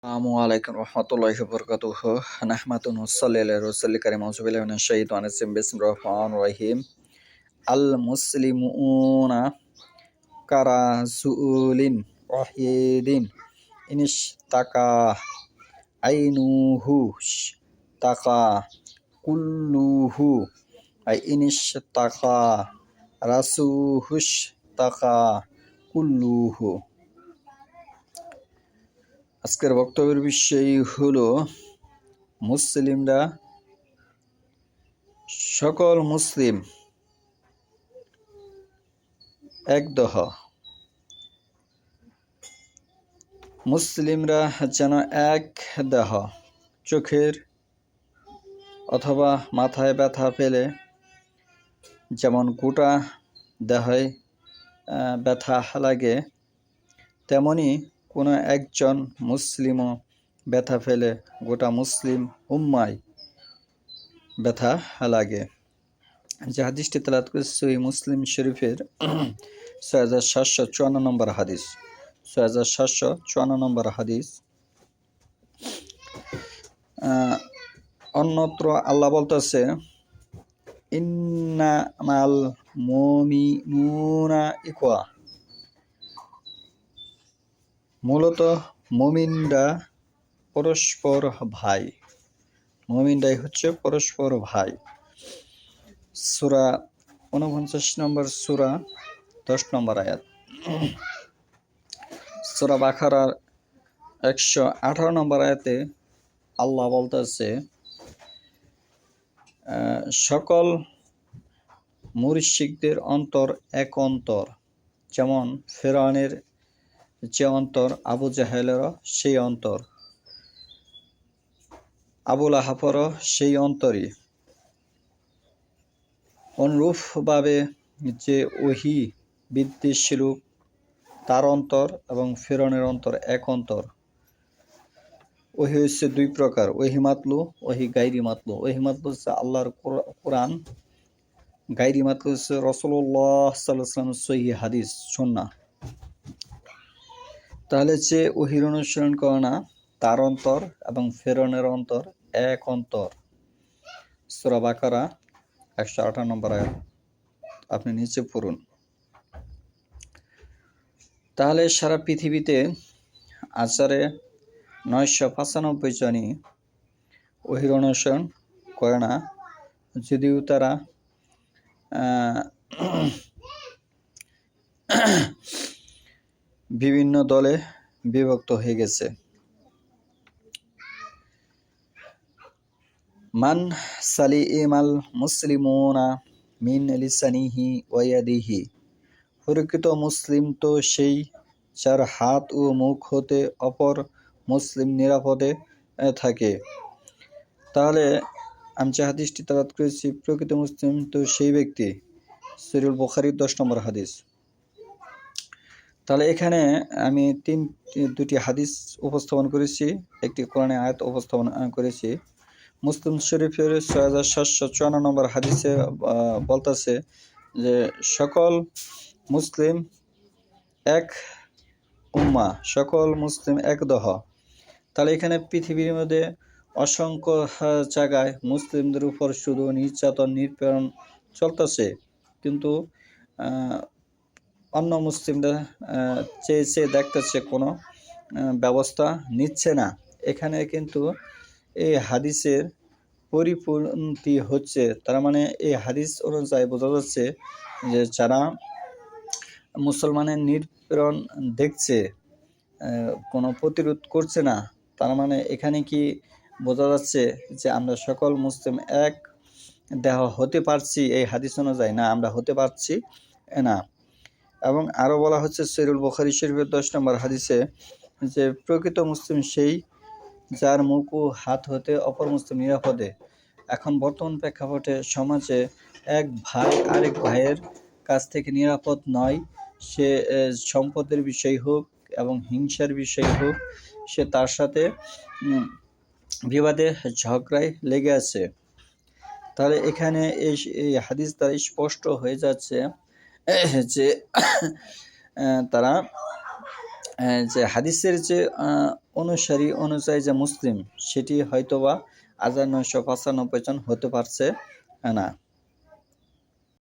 আসসালামুআলাইকুম রহমতুল্লাহি ওয়া নাহমাদুহু নুসাল্লি আলা রাসূলিল কারীম আউযু বিল্লাহি মিনাশ শাইতানির রাজিম বিসমিল্লাহির রহমানির রহিম আল মুসলিমুনা কারাসুলিন ওয়াহিদিন ইনিশতাকা আইনুহু তাকা কুল্লুহু ইনিশতাকা রাসুহুশ তাকা কুল্লুহু। আজকের বক্তব্যের বিষয় হলো মুসলিমরা সকল মুসলিম এক দহ। মুসলিমরা যেন এক দেহ। চোখের অথবা মাথায় ব্যথা পেলে যেমন গোটা দেহে ব্যথা লাগে, তেমনি কোনো একজন মুসলিমও ব্যথা পেলে গোটা মুসলিম উম্মায় ব্যথা লাগে। যে হাদিসটি তেলাওয়াত করেছি সহিহ মুসলিম শরীফের 6754 নম্বর হাদিস। 6754 নম্বর হাদিস। অন্যত্র আল্লাহ বলতেছে, ইন্নামাল মুমিনুনা ইখওয়া। মূলত মুমিনরা পরস্পর ভাই। মুমিনরাই হচ্ছে পরস্পর ভাই। সূরা 49 নম্বর সূরা 10 নম্বর আয়াত। সূরা বাকারার 118 নম্বর আয়াতে আল্লাহ বলতেছে, সকল মুশরিকদের অন্তর এক অন্তর, যেমন ফিরআউনের যে অন্তর, আবু জাহেলেরও সেই অন্তর, আবু লাহাবেরও সেই অন্তরই। অনুরূপভাবে যে ওহী বিদ্বেষী লোক, তার অন্তর এবং ফিরআউনের অন্তর এক অন্তর। ওহী হচ্ছে দুই প্রকার, ওহী মাতলু, ওহী গায়রি মাতলু। ওহী মাতলু হচ্ছে আল্লাহর কোরআন, গায়রি মাতলু হচ্ছে রাসূলুল্লাহ সাল্লাল্লাহু আলাইহি ওয়াসাল্লামের সহিহ হাদিস সুন্নাহ। তাহলে যে ওহীর অনুসরণ করে না, তার অন্তর এবং ফিরআউনের অন্তর এক অন্তর। সূরা বাকারা 118 নম্বর আয়াত আপনি নিচে পড়ুন। তাহলে সারা পৃথিবীতে আচারে 995 জনই ওহীর অনুসরণ করে না, যদিও তারা বিভিন্ন দলে বিভক্ত হয়ে গেছে। মান সালিমাল মুসলিমুনা মিন লিসানিহি ওয়া ইয়াদিহি। প্রকৃত মুসলিম তো সেই যার হাত ও মুখ হতে অপর মুসলিম নিরাপদে থাকে। তাহলে আমি যে হাদিসটি তেলাওয়াত করেছি, প্রকৃত মুসলিম তো সেই ব্যক্তি, সহিহ বুখারীর 10 নম্বর হাদিস। তাহলে এখানে আমি দুটি হাদিস উপস্থাপন করেছি, একটি কোরআনে আয়াত উপস্থাপন করেছি। মুসলিম শরীফের 6754 নম্বর হাদিসে বলতেছে যে সকল মুসলিম এক উম্মা, সকল মুসলিম এক দহ। তাহলে এখানে পৃথিবীর মধ্যে অসংখ্য জায়গায় মুসলিমদের উপর শুধু নির্যাতন নিপীড়ন চলতেছে, কিন্তু অন্য মুসলিমরা চেয়ে দেখতেছে, কোনো ব্যবস্থা নিচ্ছে না। এখানে কিন্তু এই হাদিসের পরিপন্থী হচ্ছে। তার মানে এই হাদিস অনুযায়ী বোঝা যাচ্ছে যে যারা মুসলমানের নিপীড়ন দেখছে, কোনো প্রতিরোধ করছে না, তার মানে এখানে কি বোঝা যাচ্ছে যে আমরা সকল মুসলিম এক দেহ হতে পারছি? এই হাদিস অনুযায়ী না, আমরা হতে পারছি না। এবং আরও বলা হচ্ছে সহিহ বুখারী শরীফের 10 নম্বর হাদিসে যে প্রকৃত মুসলিম সেই যার মুখ ও হাত হতে অপর মুসলিম নিরাপদে। এখন বর্তমান প্রেক্ষাপটে সমাজে এক ভাই আরেক ভাইয়ের কাছ থেকে নিরাপদ নয়। সে সম্পদের বিষয় হোক এবং হিংসার বিষয় হোক, সে তার সাথে বিবাদে ঝগড়ায় লেগে আছে। তাহলে এখানে এই হাদিস দ্বারা স্পষ্ট হয়ে যাচ্ছে যে তারা যে হাদিসের যে অনুসারী অনুযায়ী যে মুসলিম সেটি হয়তোবা 1995 জন হতে পারছে না।